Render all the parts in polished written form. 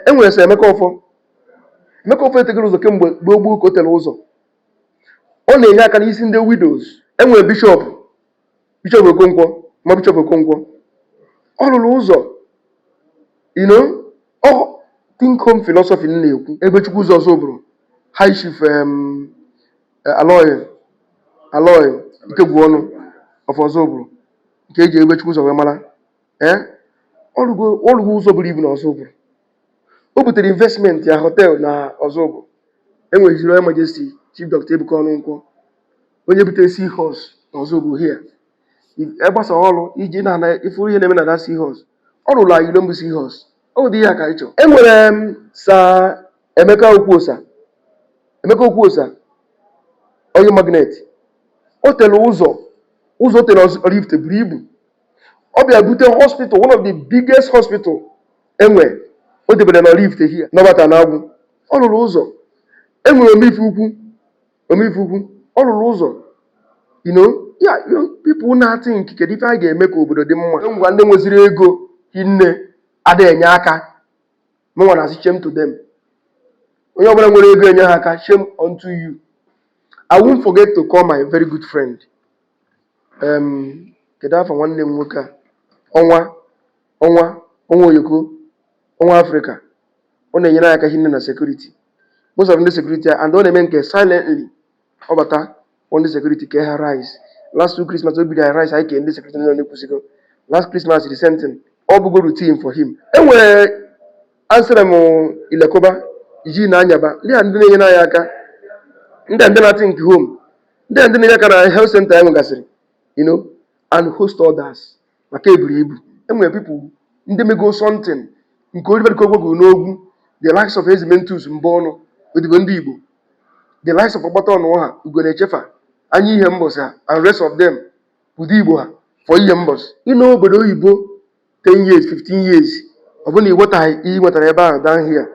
enwere sị Emeka Ọfọ etegoro ụzọ kemgbe gboo ka o tere ụzọ. Ọ na-enye aka n'isi ndị widows. Enwere bishọp Okonkwo ma bishọp Okonkwo ọ rụrụ ụzọ think home philosophy na-ekwu ebe Chukwu ụzọ ọzọ bụrụ high chief Aloy Ikegwu ọnụ of ọzọ bụrụ nke eji ebe Chukwu ụzọ wee mara ọ rụgo ụzọ buru ibu na ọzọ bụrụ. O butere investment ya hotel na ọzọ bụrụ. Enweghị Royal Majesty Chief Dr. Ebuka Ọnụnkwọ onye butere seahorse na ọzọ bụrụ here. Egbasa ọrụ iji na ifuru ihe na-eme na that seahorse. Ọ rụrụ anyị Ilombu seahorse. Ọ dị ya ka ịchọ. Enwere Sir Emeka Okwuosa onye magnet. O tere ụzọ tere Rift buru ibu. Ọ bịa bute hospital, one of the biggest hospital enwe o debere na Rift here n'ọbata na-agwụ. Ọ rụrụ ụzọ. Enwere Omife Ukwu ọ rụrụ ụzọ. People na-think kedu ife a ga-eme ka obodo dị mma. Ngwa ndị nweziri ego hinne ada enye aka. Mụnwa na-asị shame to them. Onye ọbụla nwere ego enye ha aka, shame unto you. I won't forget to call my very good friend. Kedu afọ nwanne m nwoke a? Ọnwa Oyoko, Ọnwa Africa. Ọ na-enyere aka hinne na security. Most of the security and ọ na-eme nke silently. Ọ bata on the security ke ha rise. Last 2 Christmas we bid rise I can the security no na-ekwusigo. Last Christmas the same thing. All bugo routine for him. Enwere answer m Ilekoba iji na anyaba. Ndị a ndị na-enye na aka. Ndị na think home. Ndị na-enye aka na health center enwe gasịrị. And host others. Maka eburu ibu. Enwere people ndị mego something. Nke Oliver Kogbo n'ogwu. The likes of Ezimentus Mbono. Odibo ndị Igbo. The likes of Ogbata Ọnụọha, Ugo na-echefa, Anyị ihe mbọsa, and rest of them, ụdị Igbo ha, for ihe mbọs. Obodo oyibo 10 years, 15 years, ọ bụrụ na ị nwetara ebe ahụ down here.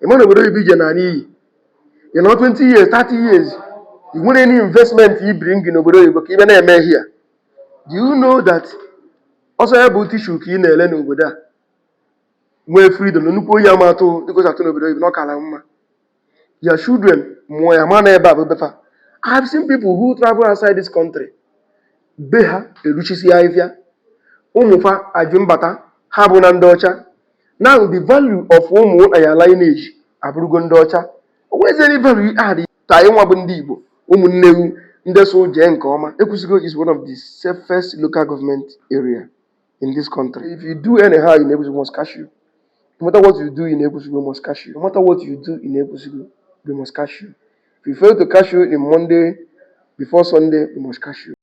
Ị ma na obodo oyibo ije na n'iyi. 20 years, 30 years, ị nwere any investment you bring n'obodo oyibo ka ị bịa na-eme here. Do you know that ọsọ ya bụ tissue ka ị na-ele n'obodo a? Nwee freedom, nnukwu oyi amatụ dịka atụ n'obodo oyibo, n'ọkala mma. Your children, I have seen people who travel outside this country. Beha, richest Ivia, Umufa, Ajimbata, Habuna Ndocha. Now the value of Umu and your lineage, Abrugon Docha. Where's any value added? Taiwan Bundibo, Umuneu, Ndeso Jenkoma. Ekusigo is one of the safest local government area in this country. If you do anyhow in Ebusigo, must cash you. No matter what you do in Ebusigo, must cash you. No matter what you do in Ebusigo, we must cash you. If you fail to cash you in Monday, before Sunday, we must cash you.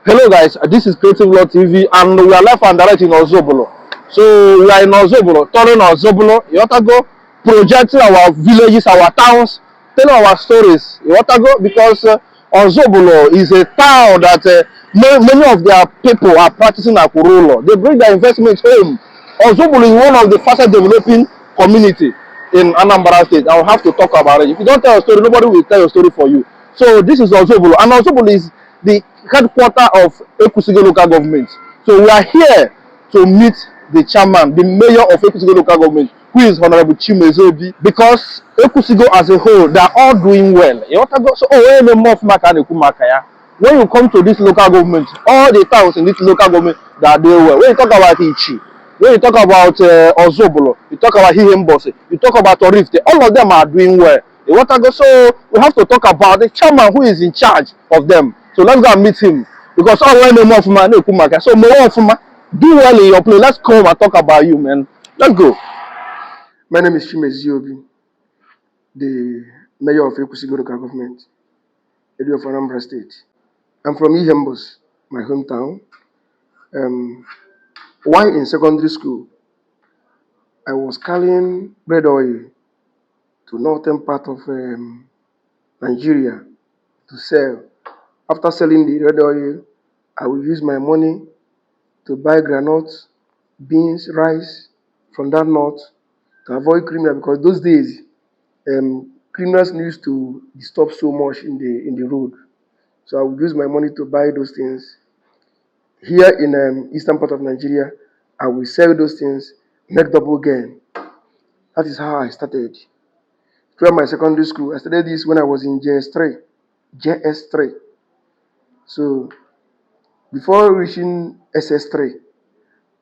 Hello guys, this is Creative Law TV and we are live and direct in Ozobolo. So we are in Ozobolo, touring Ozobolo, Yotago, projecting our villages, our towns, telling our stories. Yotago, because Ozobolo is a town that many of their people are practicing Akurolo. They bring their investment home. Ozobolo is one of the fastest developing community in Anambra State. I will have to talk about it. If you don't tell your story, nobody will tell your story for you. So this is Ozobolo, and Ozobolo is the headquarters of Ekusigo local government. So we are here to meet the chairman, the mayor of Ekusigo local government, who is Honorable Chimezobi, because Ekusigo as a whole, they are all doing well. When you come to this local government, all the towns in this local government, they are doing well. When you talk about Ichi, when you talk about Ozobolo, you talk about Hihembose, you talk about Orifte, all of them are doing well. So we have to talk about the chairman who is in charge of them. So let's go and meet him. Because all we know more from man, so more from do well in your play. Let's come and talk about you, man. Let's go. My name is Chimezobi, the mayor of Ekusigo local government, area of Anambra State. I'm from Ihembos, my hometown. While in secondary school, I was carrying bread oil to northern part of Nigeria to sell. After selling the red oil, I will use my money to buy granules, beans, rice from that north to avoid criminal, because those days criminals used to disturb so much in the road. So I will use my money to buy those things. Here in eastern part of Nigeria, I will sell those things make double gain. That is how I started. Throughout my secondary school, I started this when I was in JS3. JS3. So before reaching SS3,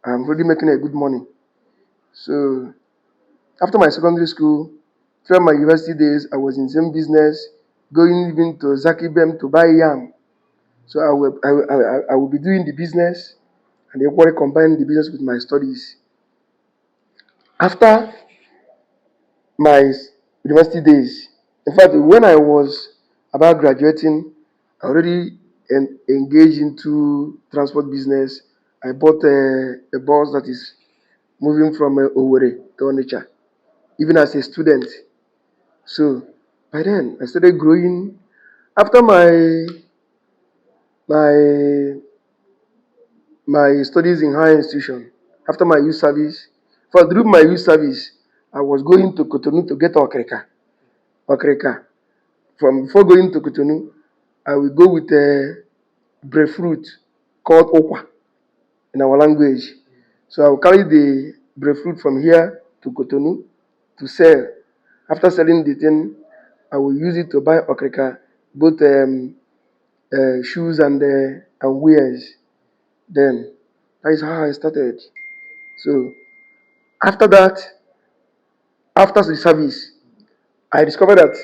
I'm already making a good money. So after my secondary school, throughout my university days, I was in the same business, going even to Zaki Bem to buy yam. So I will be doing the business and equally combine the business with my studies. After my university days, in fact, when I was about graduating, I already engaged into transport business. I bought a bus that is moving from Owerri to Onitsha, even as a student. So by then, I started growing. After my my studies in higher institution, after my youth service, for through my youth service, I was going to Cotonou to get okreka. Okreka. From before going to Cotonou, I will go with a breadfruit called okwa in our language. So I will carry the breadfruit from here to Cotonou to sell. After selling the thing, I will use it to buy okreka, both shoes and wears. Then that is how I started. So after that, after the service, I discovered that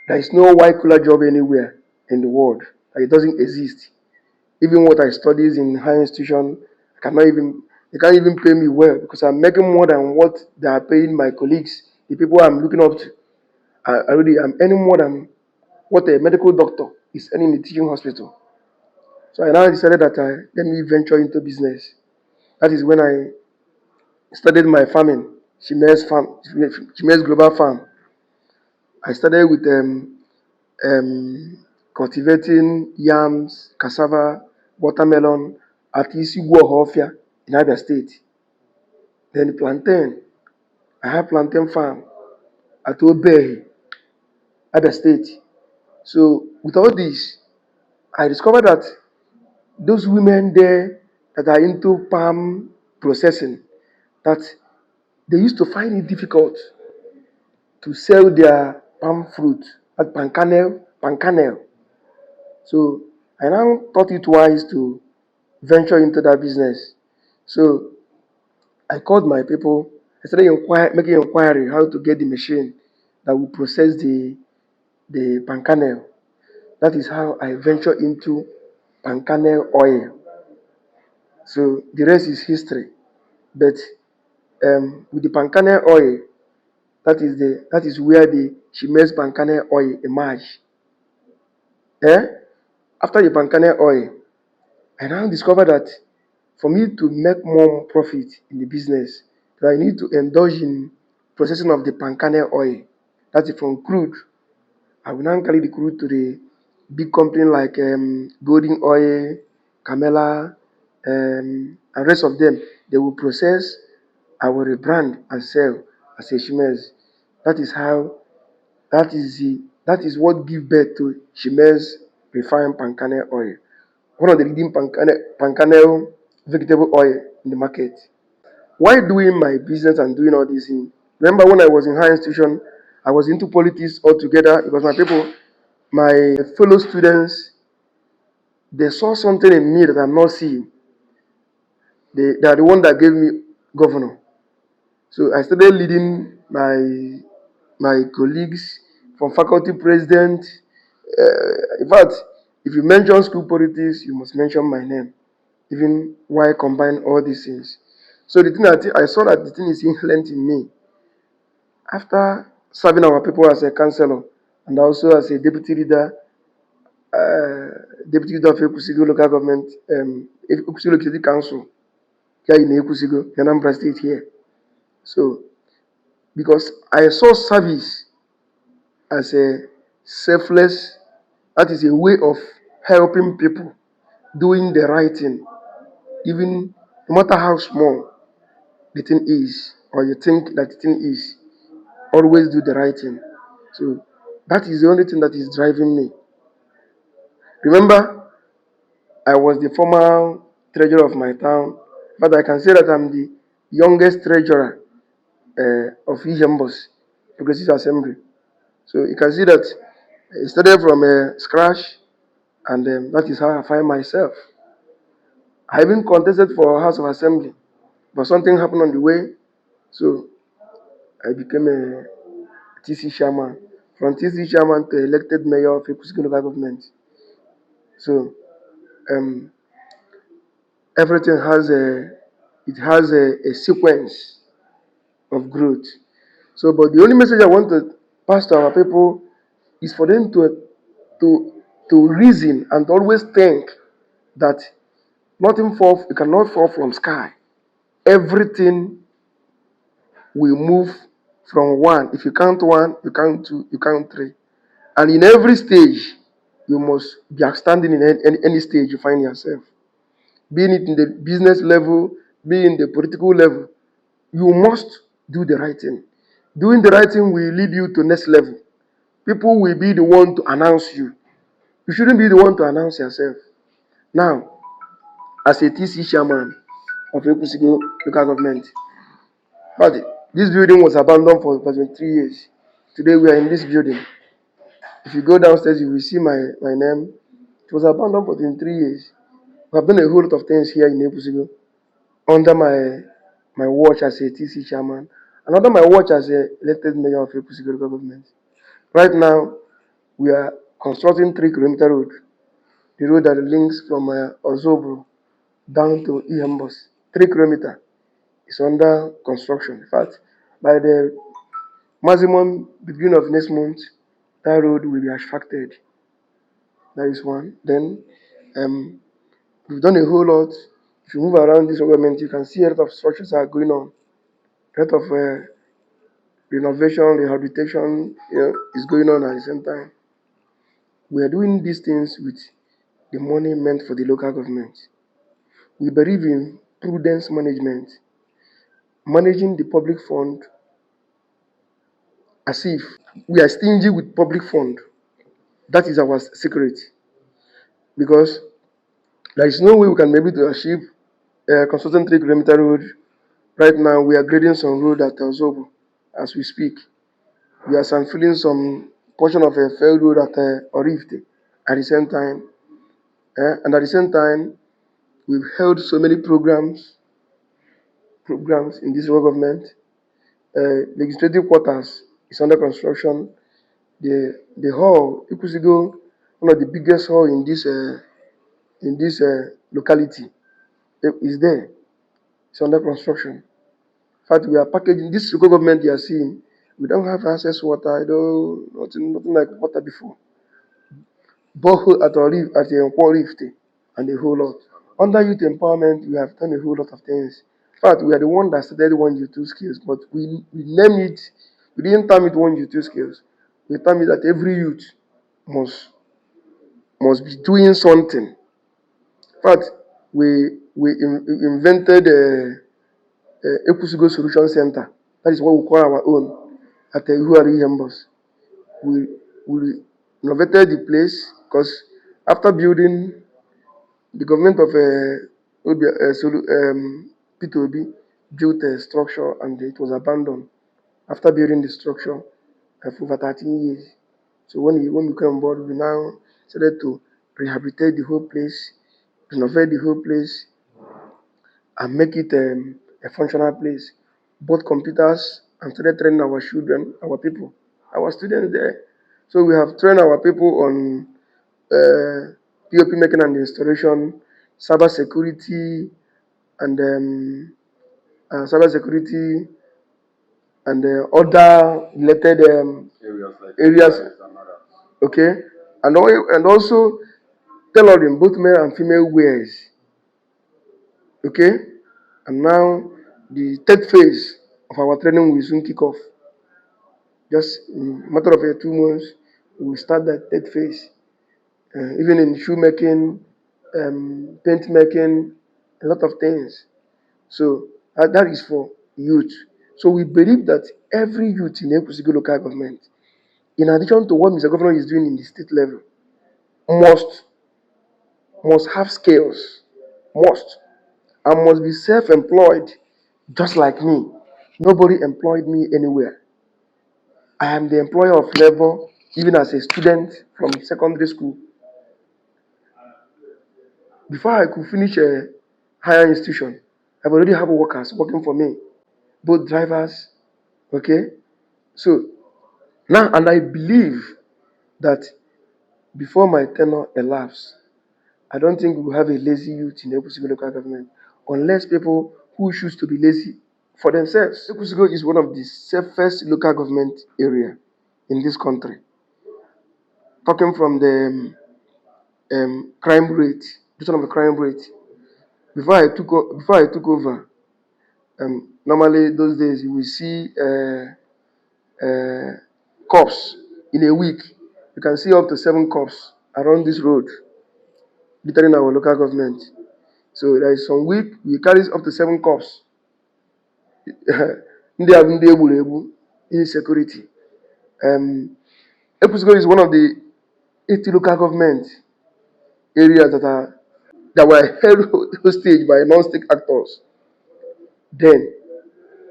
there is no white collar job anywhere in the world. Like, it doesn't exist. Even what I studied in higher institution, they can't even pay me well because I'm making more than what they are paying my colleagues, the people I'm looking up to. I'm earning more than what a medical doctor is earning in a teaching hospital. So I now decided that let me venture into business. That is when I started my farming, Chimes Global Farm. I started with cultivating yams, cassava, watermelon at Isigwo Hofia in Abia State. Then plantain. I have plantain farm at Obehi, Abia State. So with all this, I discovered that those women there that are into palm processing, that they used to find it difficult to sell their palm fruit at pan kernel. So I now thought it wise to venture into that business. So I called my people. I started making inquiry how to get the machine that will process the palm kernel. That is how I ventured into palm kernel oil. So the rest is history. But with the palm kernel oil, that is where the Chimes palm kernel oil emerged. Eh? After the palm kernel oil, I now discovered that for me to make more profit in the business, that I need to indulge in processing of the palm kernel oil. That is from crude. I will now carry the crude to the big company like Golden Oil, Camela, and rest of them. They will process, I will rebrand and sell as a Chimes. That is how that is what give birth to Chimes refined palm kernel oil, one of the leading palm kernel vegetable oil in the market. While doing my business and doing all these things, remember when I was in higher institution, I was into politics altogether because my fellow students, they saw something in me that I'm not seeing. They are the one that gave me governor. So I started leading my colleagues from faculty president. In fact, if you mention school politics, you must mention my name, even while combine all these things. So the thing that I saw that the thing is inherent in me. After serving our people as a councillor and also as a deputy leader of Ekusigo local government, Ekusigo Local Council, here in Ekusigo, Anambra State here. So because I saw service as a selfless, that is a way of helping people, doing the right thing, even no matter how small the thing is, or you think that the thing is, always do the right thing. So that is the only thing that is driving me. Remember, I was the former treasurer of my town, but I can say that I'm the youngest treasurer of Ihembos, Progressive Assembly. So you can see that it started from scratch, and that is how I find myself. I even contested for House of Assembly, but something happened on the way, so I became a TC chairman. From TC chairman to elected mayor of Ekusuke local government. So um, everything has a sequence of growth. So, but the only message I want to pass to our people is for them to reason and always think that you cannot fall from sky. Everything will move from one. If you count one, you count two, you count three. And in every stage, you must be outstanding in any stage you find yourself. Being it in the business level, being in the political level, you must do the right thing. Doing the right thing will lead you to next level. People will be the one to announce you. You shouldn't be the one to announce yourself. Now, as a TC chairman of Ekusigo local government, but this building was abandoned for 23 years. Today we are in this building. If you go downstairs, you will see my name. It was abandoned for 23 years. We have done a whole lot of things here in Ekusigo under my watch as a TC chairman and under my watch as a elected mayor of Ekusigo local government. Right now, we are constructing 3-kilometer road, the road that links from Ozobro down to Ihembos. 3 kilometers is under construction. In fact, by the maximum beginning of next month, that road will be asphalted. That is one. Then we've done a whole lot. If you move around this government, you can see a lot of structures are going on. A lot of renovation, rehabilitation is going on at the same time. We are doing these things with the money meant for the local government. We believe in prudence management, managing the public fund as if we are stingy with public fund. That is our secret. Because there is no way we can be able to achieve a consistent 3-kilometer road. Right now, we are grading some road at Ozobo as we speak. We are filling some portion of a failed road at Orifte at the same time. And at the same time, we've held so many programs in this government. Legislative quarters is under construction. The hall, Ikusigo, one of the biggest hall in this locality, is there. It's under construction. In fact, we are packaging this local government you are seeing. We don't have access water. Nothing like water before. Borehole at Nkwo Rift and a whole lot. Under youth empowerment, we have done a whole lot of things. In fact, we are the one that started 1U2 skills, but we named it. We didn't term it 1U2 skills. We term it that every youth must be doing something. In fact, we invented Ekusugo Solution Center. That is what we call our own at Ihuari Hembos. We renovated the place because after building, the government of P2B built a structure and it was abandoned after building the structure for over 13 years. So when we came on board, we now started to rehabilitate the whole place, renovate the whole place, and make it a functional place. Bought computers and started training our children, our people, our students there. So we have trained our people on POP making and installation, cyber security, and other related areas. Okay, and also tailoring both male and female wears. Okay, and now the third phase of our training will soon kick off. Just in a matter of 2 months, we will start that third phase. Even in shoemaking, paint making, a lot of things. So that is for youth. So we believe that every youth in Ekusigo local government, in addition to what Mr. Governor is doing in the state level, must have skills, and must be self-employed, just like me. Nobody employed me anywhere. I am the employer of labor, even as a student from secondary school. Before I could finish a higher institution, I've already have workers working for me, both drivers. Okay, so now, and I believe that before my tenure elapses, I don't think we will have a lazy youth in Ekusigo local government, unless people who choose to be lazy for themselves. Ekusigo is one of the safest local government area in this country. Talking from the crime rate, this one of the crime rate. Before I took over, normally those days you will see cops in a week. You can see up to 7 cops around this road, littering our local government. So there is some week we carry up to 7 cops. Ndị abụ ndị egburu egbu insecurity. Ekusigo is one of the 80 local government areas that were held hostage by non-state actors. Then,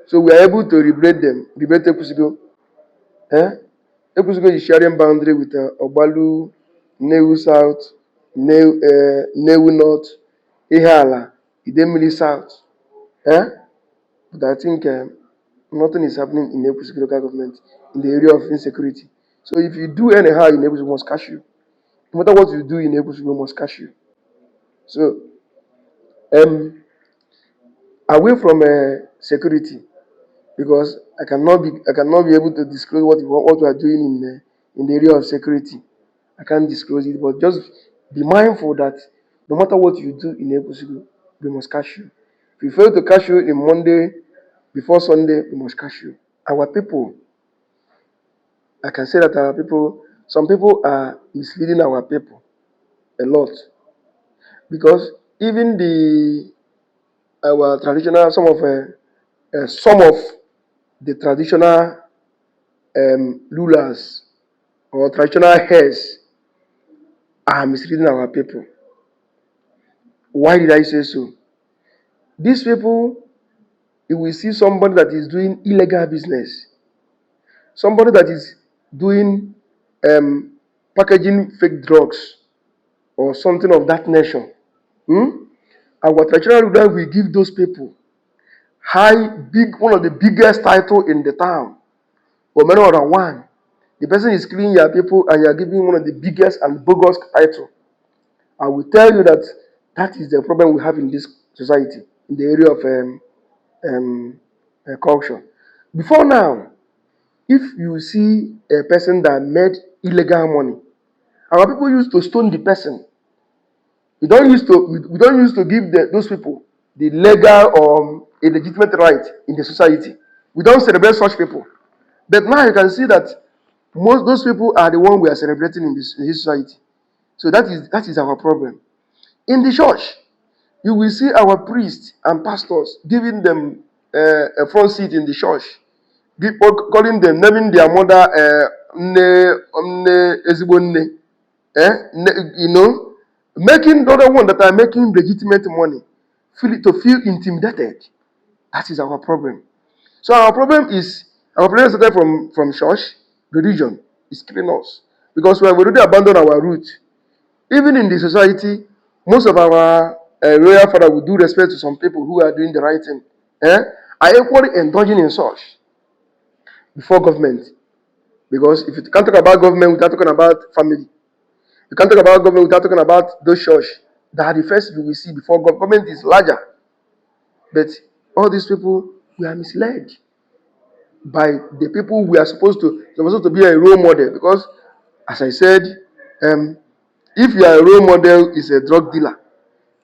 so we are able to liberate Ekusigo. Ekusigo is sharing boundary with Ogbalu, Newu South, Newu North, Ihala, Idemili South. But I think nothing is happening in Ekusigo local government in the area of insecurity. So if you do anyhow in Ekusigo, must catch you. No matter what you do in Ekusigo, must catch you. So, away from security, because I cannot be able to disclose what we are doing in the area of security. I can't disclose it, but just be mindful that no matter what you do in Ekusigo, we must catch you. If you fail to catch you in Monday before Sunday, we must catch you. Our people, I can say that our people, some people are misleading our people a lot, because even our traditional some of the traditional rulers or traditional heads are misleading our people. Why did I say so? These people, you will see somebody that is doing illegal business, somebody that is doing packaging fake drugs or something of that nature. Our traditional ruler will give those people one of the biggest title in the town, or many other one. The person is killing your people and you are giving one of the biggest and bogus title. I will tell you that that is the problem we have in this society, in the area of culture. Before now, if you see a person that made illegal money, our people used to stone the person. We don't used to give those people the legal or a legitimate right in the society. We don't celebrate such people. But now you can see that most those people are the one we are celebrating in this society. So that is our problem. In the church, you will see our priests and pastors giving them a front seat in the church, calling them, naming their mother Nne Ezigbo Nne, making the other one that are making legitimate money feel intimidated. That is our problem. So our problem started from church. Religion is killing us because we have already abandoned our roots. Even in the society, most of our royal father will do respect to some people who are doing the right thing. Are equally indulging in such before government. Because if you can't talk about government without talking about family, you can't talk about government without talking about those church that are the first you will see before government is larger. But all these people, we are misled by the people we are supposed to be a role model. Because, as I said, if you are a role model, is a drug dealer.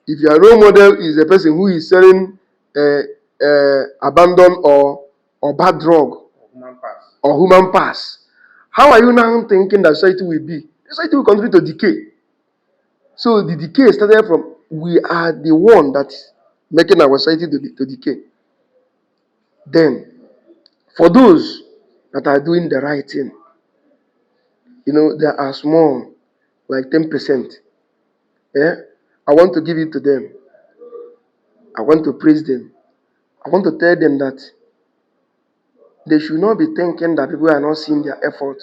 If your role model is a person who is selling abandoned or bad drug or human pass, how are you now thinking that society will be? Society will continue to decay. So the decay started from we are the one that's making our society to decay. Then, for those that are doing the right thing, there are small, like 10%. I want to give it to them. I want to praise them. I want to tell them that they should not be thinking that people are not seeing their effort.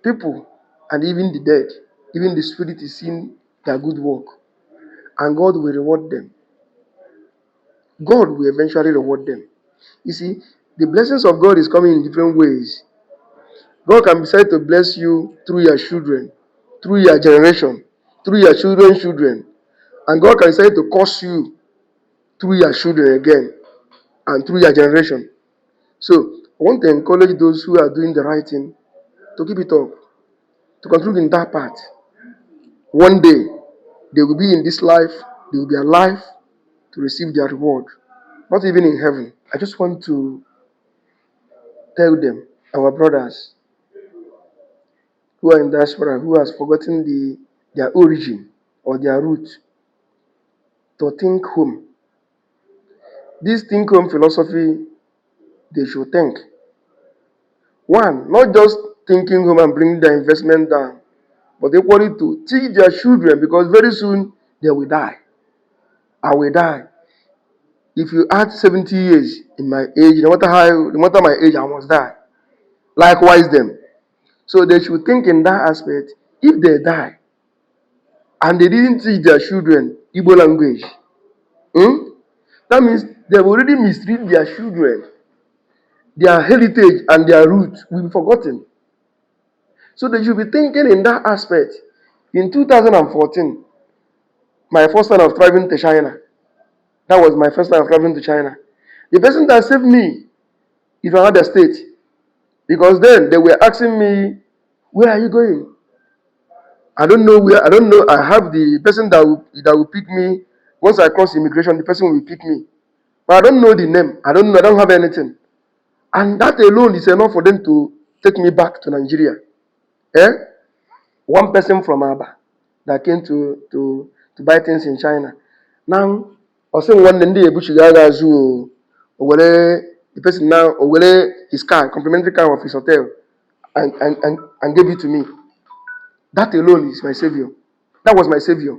People and even the dead, even the spirit is seeing their good work, and God will reward them. God will eventually reward them. You see, the blessings of God is coming in different ways. God can decide to bless you through your children, through your generation, through your children's children. And God can decide to curse you through your children again and through your generation. So, I want to encourage those who are doing the right thing to keep it up, to conclude in that part. One day, they will be in this life, they will be alive to receive their reward. Not even in heaven. I just want to tell them, our brothers who are in diaspora, who has forgotten their origin or their root, to think home. This think home philosophy, they should think. One, not just thinking home and bringing their investment down, but equally to teach their children, because very soon they will die. I will die. If you add 70 years in my age, no matter my age, I must die. Likewise them. So they should think in that aspect. If they die and they didn't teach their children Igbo language, that means they've already mistreated their children. Their heritage and their roots will be forgotten. So they should be thinking in that aspect. In 2014, my first time of traveling to China, that was my first time of traveling to China. The person that saved me is from another state. Because then they were asking me, where are you going? I don't know where, I don't know. I have the person that will pick me. Once I cross immigration, the person will pick me. But I don't know the name. I don't have anything. And that alone is enough for them to take me back to Nigeria. One person from Aba that came to buy things in China. Now, also one day the person now his car, complimentary car of his hotel, and gave it to me. That alone is my savior. That was my savior.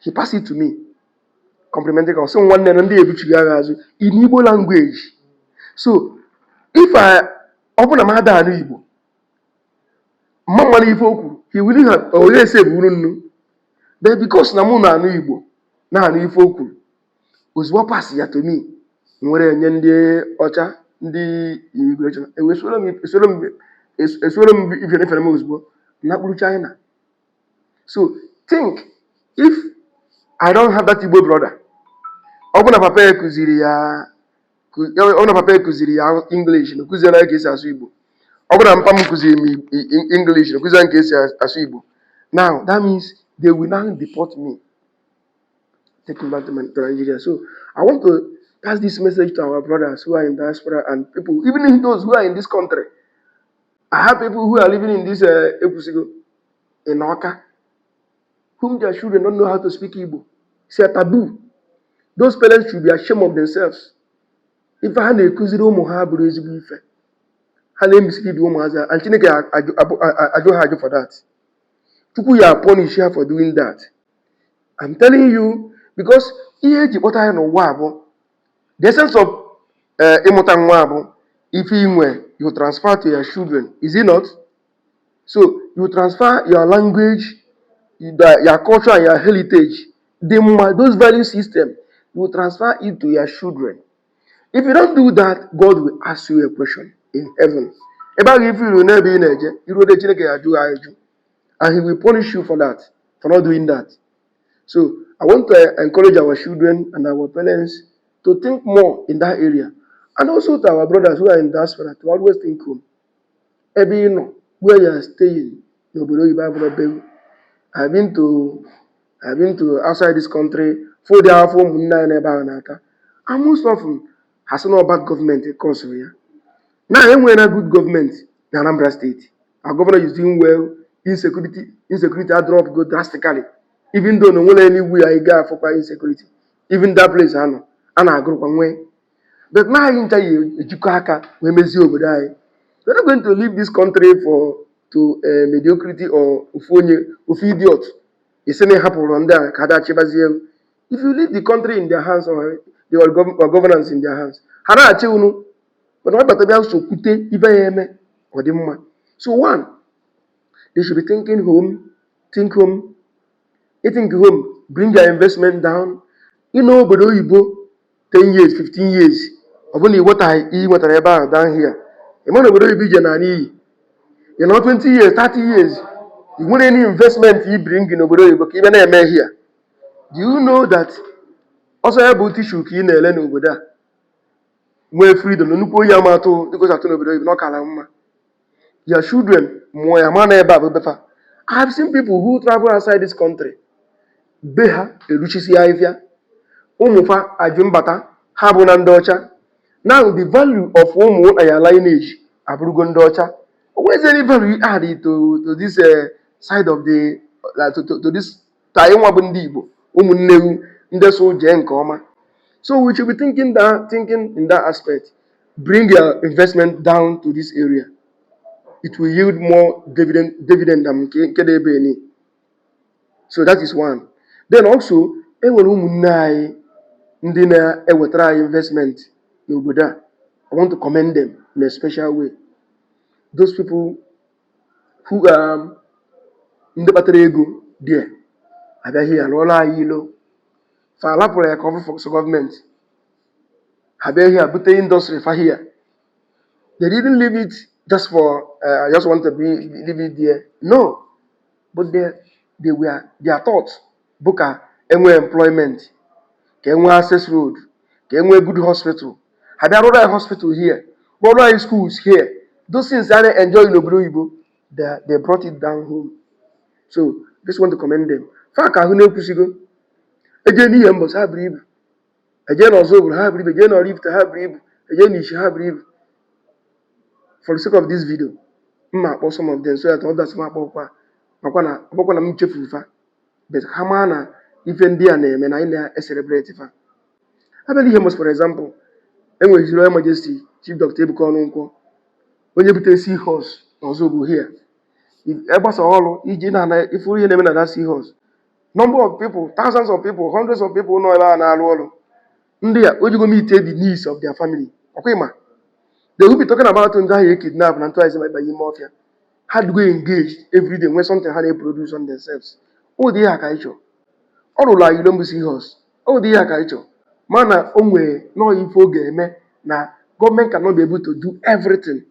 He passed it to me. Complimentary car. So one day in Igbo language. So if I open a mother in Igbo, he wouldn't have already said but because na mụ na-anụ Igbo na-anụ ife okwu ozugbo pass ya to me nwere enye ndị ọcha ndị immigration esoro m ife nefere m ozugbo nakpuru China. So think, if I don't have that Igbo brother, ọ bụ na papa ya kụziri ya English na kụziere ya ka esi asụ Igbo, ọ bụ na mpa m kụziri m English na kụziere ka esi asụ Igbo. Now that means they will now deport me, take me back to Nigeria. So I want to pass this message to our brothers who are in diaspora and people, even in those who are in this country. I have people who are living in this Ekusigo, in Oka, whom their children don't know how to speak Igbo. It's a taboo. Those parents should be ashamed of themselves. If I had a Kuziro Mohaburu is her name is Kid Womaza, and Chineke I don't have for that. People are punished here for doing that. I'm telling you, because the essence of if you transfer to your children, is it not? So you transfer your language, your culture, and your heritage, those value system, you transfer it to your children. If you don't do that, God will ask you a question in heaven. And He will punish you for that, for not doing that. So I want to encourage our children and our parents to think more in that area. And also to our brothers who are in diaspora to always think home. Where you are staying, I've been to outside this country, and most often has no bad government because here. Now when a good government in Anambra State, our governor is doing well, insecurity had dropped go drastically. Even though no one anywhere I got for insecurity. Even that place I know. And I grew one way. But now in Jukaka, we may see over there. We're not going to leave this country to mediocrity or idiot. It's any happen on there. If you leave the country in their hands or governance in their hands, But what about also kute even or the mma. So one, they should be thinking home, think home, eating home, bring their investment down. You know, but Oyibo, 10 years, 15 years. Of only what I eat, what I buy down here. The man of Oyibo, you know, 20 years, 30 years. You want any investment you bring in Obodo Oyibo, even a here. Do you know that also able tissue in a land over there? Where freedom, no go yamato, because I told you, no kalama. Your children, more yamana befa. I have seen people who travel outside this country. Beha, the richest Ivia, Umufa, Ajumbata, Habunandocha. Now the value of Umu and your lineage, Abrugondocha. Where's any value added to this side of the to this Taiwan Bundibo, Umuneu, Indeso Jen Koma? So we should be thinking in that aspect. Bring your investment down to this area. It will yield more dividend than KDB. So that is one. Then also, I investment. I want to commend them in a special way. Those people who in the battery go there, are here, Lola Yilo, for a for a cover for government. Have here, but the industry for here. They didn't leave it just for I just want to leave it there. No, but they were their thoughts. Booker, employment, access road, good hospital. Have there other hospital here? Other schools here. Those things that they enjoy in Obodo, they brought it down home. So just want to commend them. Faka who know kusigo. Again, he must have brief. Again, also have brief. Again, or if to have brief. Again, you should have brief. For the sake of this video, map some of them so that others map na mchefu fa. But hamana even dia name and I celebrate fa. I believe him for example, enwe His Royal Majesty Chief Dr. Ebuka Onunko. When you put seahorse also go here. If ever saw all if we name that seahorse, number of people, thousands of people, hundreds of people know about na alolo. Ndia, when you go meet the needs of their family. Okay, ma. They will be talking about when kidnapped and twice by mafia. How do we engage every day when something how they produce on themselves? Oh, they are kaicho. All like you don't see horse. Oh, they are kaicho. Mana onwe no info game na government cannot be able to do everything.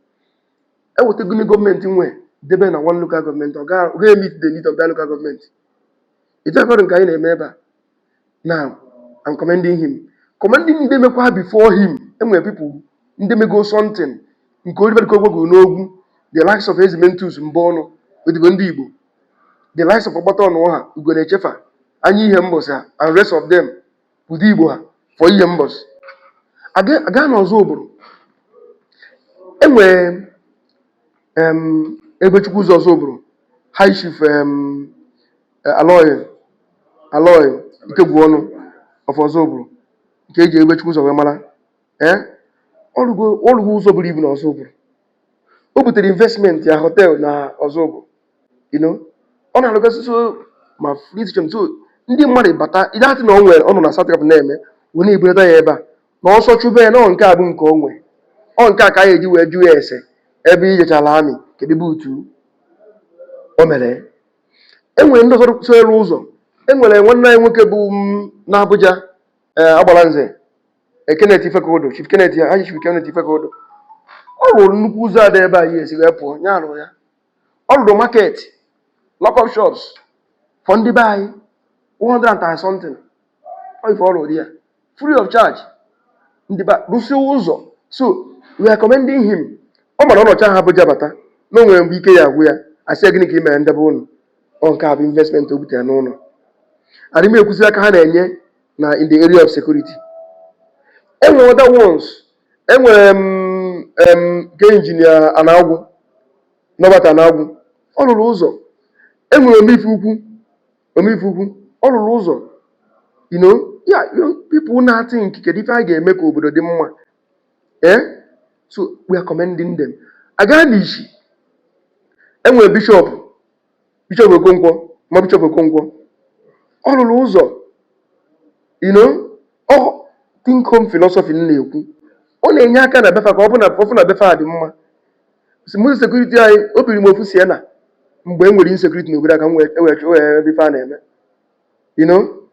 I will take the government in way. Depend on one local government or meet the need of that local government. It's according to a member. Now, I'm commending him. Commending them before him. And when people ndị mego something nke oribere ka ogbogo n'ogwu the likes of Ezimentus Mbono odibo ndị Igbo the likes of Ogbata Ọnụọha Ugo na-echefa anya ihe mbọsa and rest of them ụdị Igbo ha for ihe mbọs aga n'ọzọ ụbụrụ enwe Egwechukwu ụzọ ọzọ ụbụrụ High Chief Aloy Ikegwu ọnụ of ọzọ ụbụrụ nke eji Egwechukwu ụzọ wee mara ọlụgo ụzọ buru ibu na Ọzọbụrụ. O butere investment ya hotel na Ọzọbụrụ. Ọ na-alụgasị so ma free system so ndị mmadụ bata ịdatị na onwe ọ nọ na South Africa na-eme wee na-ebulata ya ebe a na ọsọ chụbe ya na nke a bụ nke onwe ọ nke a ka ya eji wee jụ ya ese ebe ijechala amị kedu ebe utu o mere. Enwere ndị ọzọ so elu ụzọ enwere nwanne anyị nwoke bụ na Abuja agbara nze Kenneth Ifekodo, Chief Kenneth ya, Chief Kenneth Ifekodo. Ọ rụrụ nnukwu ụzọ ada ebe a yi esi wee pụọ nya arụ ya. Ọ rụrụ market, lock up shops for ndị be anyị 100 something. Ọ ife ọ rụrụ ya free of charge. Ndị ba rụsie ụzọ. So we are commending him. Ọ mara ọnọcha ha Abuja bata na o nwere mgbe ike ya agwụ ya asị gịnị ka ị mere ndebe ụlọ. Ọ nke a bụ investment o butere n'ụlọ. Adị m ekwuzi aka ha na-enye na in the area of security. Enwere other ones. Enwere nke injinia Anagwu Nọbata Anagwu ọ rụrụ ụzọ. Enwere Omife Ukwu ọ rụrụ ụzọ. People na-think kedu ife a ga-eme ka obodo dị mma. So we are commending them. Aga n'ishi enwere Bishop Okonkwo ma Bishop Okonkwo ọ rụrụ ụzọ. Think home philosophy na-ekwu ọ na-enye aka na befa ka ọ bụ na ọfụ na befa dị mma. Most sekuriti anyị obiri m ofu sie na mgbe e nwere insekuriti n'obodo aka wee befa na-eme. You know?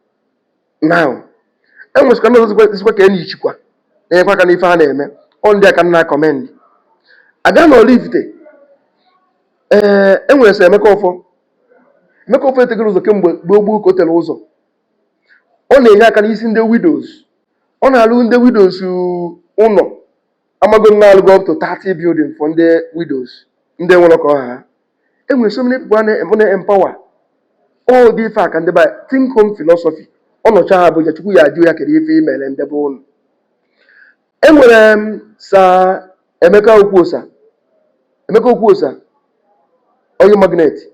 Now, enwechikwa ndị ọzọ isikwa ka na-ichikwa na-enyekwa aka n'ife ha na-eme. Ọ ndị aka na kọmend. Aga na Oraifite, enwere sị Emeka Ọfọ etegoro ụzọ kemgbe gboo ka o tere ụzọ. Ọ na-enye aka n'isi ndị widows. Ọ na-alụ ndị widows ụlọ amago na-alụgo up to 30 building for ndị widows ndị nwere ọkọ ha. Enwere so many people na-empower all the ife aka ndị ba think home philosophy. Ọ nọcha ha Abuja Chukwu ya ajụ ya kedu ife imere ndị bụ ụlọ. Enwere sa Emeka Okwuosa onye magnet.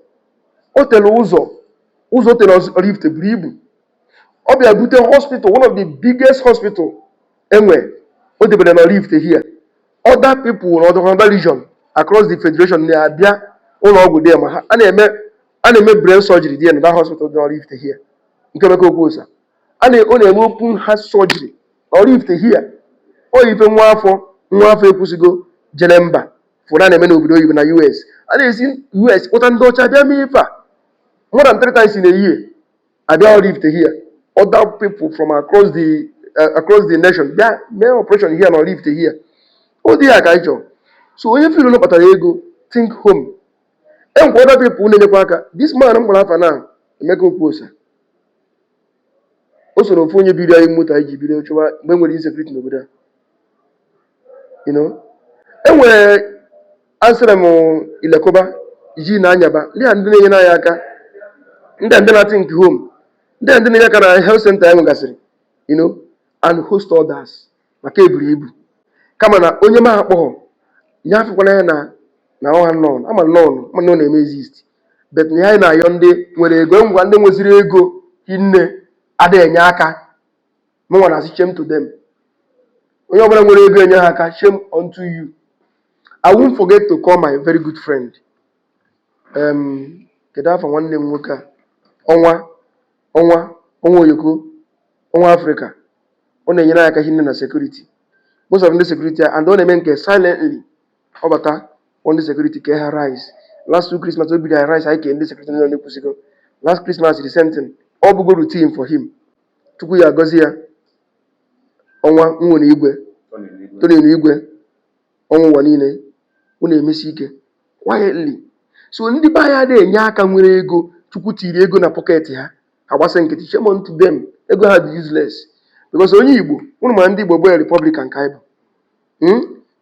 O tere ụzọ tere Oraifite buru ibu. Ọ bịa bute hospital, one of the biggest hospital enwe o debere na Oraifite here. Other people in other region across the federation na-abịa ụlọ ọgwụ dị ma ha a na-eme brain surgery dị na that hospital dị na Oraifite here. Nke Emeka Okwuosa. Ọ na-eme open heart surgery na Oraifite here. O ife nwa afọ ekwusigo jere mba fụna na-eme n'obodo oyibo na US. A na-esi US kpụta ndị ọcha bịa mee ife a more than 3 times in a year. Abịa Oraifite here. Other people from across the nation bịa mee operation here na Oraifite here. Ọ dị ya ka anyị chọrọ. So onye filu ụlọ kpatara ego think home. Enwekwa other people na-enyekwa aka. This man mkpọrọ afa na Emeka Okwuosa. O soro ofu onye biri anyị moto anyị ji biri chọwa mgbe nwere insecurity n'obodo a. You know? Enwere ansịrị m Ilekoba iji na anyaba ndị a ndị na-enyere anyị aka. Ndị na think home. Ndị na-enye aka na health center anyị nwegasịrị. You know? And host others maka eburu ibu. Kama na onye ma akpọghọ ya afụkwana ya na ọha nọn ama nọn mana na-eme exist. But na ya na-ayọ ndị nwere ego ngwa ndị nweziri ego hinne ada enye aka. Mụnwa na-asị shame to them. Onye ọbụla nwere ego enye ha aka, shame unto you. I won't forget to call my very good friend. Kedu afọ nwanne m nwoke a? Ọnwa Oyoko, Ọnwa Africa. Ọ na-enyere aka hinne na security. Most of the security and ọ na-eme nke silently. Ọ bata on the security ka ha rise. Last 2 Christmas obi dị rise anyị ka ndị security nọ na-ekwusigo. Last Christmas the same thing. Ọ bụgo routine for him. Chukwu ya agọzi ya. Ọnwa nwere igwe. Tony n'igwe. Ọnwa ụwa niile. Ọ na-emesi ike. Quietly. So ndị be anyị na-enye aka nwere ego. Chukwu tiri ego na pocket ha. Agbasa nkịtị. Shame unto them. Ego ha dị useless. Because onye Igbo, ụnụ ma ndị Igbo bụ Republican ka anyị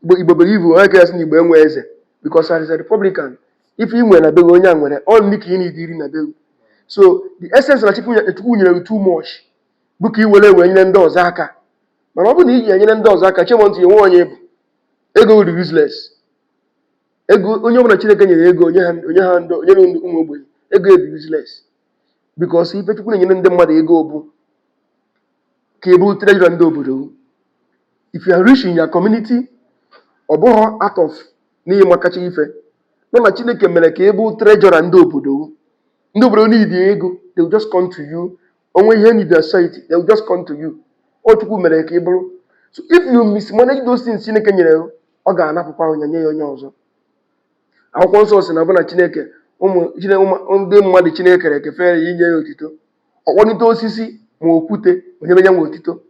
bụ. Igbo believe onye ka asị na Igbo enwe eze. Because as a Republican, if ị nwere na be onye a nwere, ọ ndị ka ị na-ediri na be. So the essence na Chukwu nyere too much. Bụ ka ị were nyere ndị ọzọ aka. Mana ọ bụ na iji enyere ndị ọzọ aka, chemont ya nwe onye bụ. Ego dị useless. Ego onye ọbụla Chineke nyere ego onye ụmụ ogbenye. Ego dị useless. Because ife Chukwu na-enyere ndị mmadụ ego bụ ka ebu treasure ndị obodo. If you are rich in your community, ọ bụghị out of n'ihe makacha ife. Na Chineke mere ka ebu treasure ndị obodo. Ndị obodo need ego, they will just come to you. Onwe ihe need society, they will just come to you. Ọ Chukwu mere ka bụrụ. So if you mismanage those things Chineke nyere, ọ ga-anapụkwa onye nye ya onye ọzọ. Akwụkwọ nsọ sị na bụ na Chineke ndị mmadụ Chineke kere ekefere inye ya otito. Ọ kpọnite osisi ma okwute onye ya nwe otito.